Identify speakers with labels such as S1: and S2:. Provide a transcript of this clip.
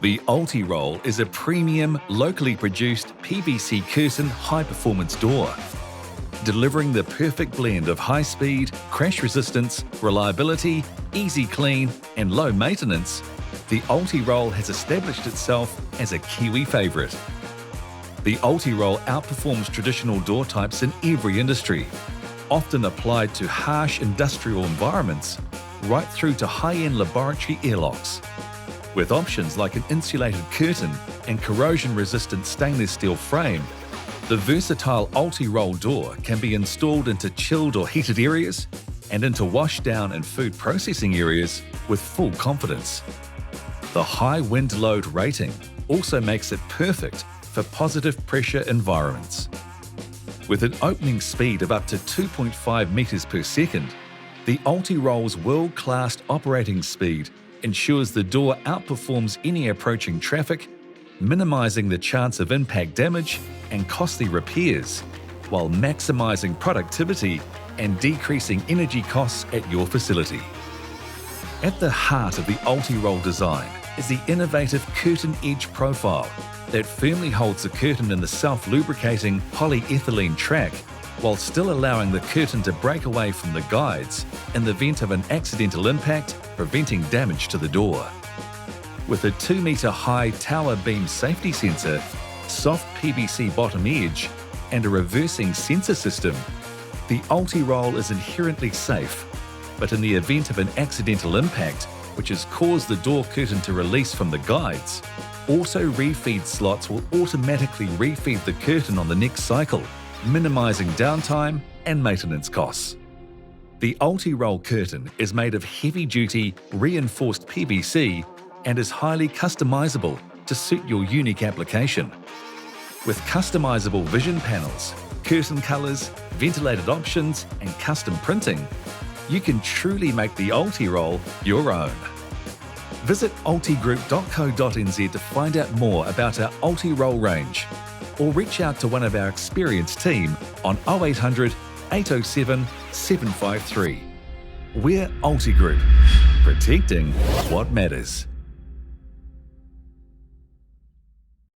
S1: The Ulti Roll is a premium, locally produced PVC curtain high-performance door. Delivering the perfect blend of high speed, crash resistance, reliability, easy clean, and low maintenance, the Ulti Roll has established itself as a Kiwi favourite. The Ulti Roll outperforms traditional door types in every industry, often applied to harsh industrial environments, right through to high-end laboratory airlocks. With options like an insulated curtain and corrosion-resistant stainless steel frame, the versatile Ulti Roll door can be installed into chilled or heated areas and into washdown and food processing areas with full confidence. The high wind load rating also makes it perfect for positive pressure environments. With an opening speed of up to 2.5 meters per second, the Ulti Roll's world-class operating speed ensures the door outperforms any approaching traffic, minimising the chance of impact damage and costly repairs, while maximising productivity and decreasing energy costs at your facility. At the heart of the Ulti Roll design is the innovative curtain edge profile that firmly holds the curtain in the self-lubricating polyethylene track, while still allowing the curtain to break away from the guides in the event of an accidental impact, preventing damage to the door. With a 2-meter high tower beam safety sensor, soft PVC bottom edge, and a reversing sensor system, the Ulti Roll is inherently safe, but in the event of an accidental impact, which has caused the door curtain to release from the guides, auto refeed slots will automatically refeed the curtain on the next cycle, minimising downtime and maintenance costs. The Ulti Roll curtain is made of heavy-duty, reinforced PVC and is highly customisable to suit your unique application. With customisable vision panels, curtain colours, ventilated options and custom printing, you can truly make the Ulti Roll your own. Visit ultigroup.co.nz to find out more about our Ulti Roll range, or reach out to one of our experienced team on 0800 807 753. We're Ulti Group, protecting what matters.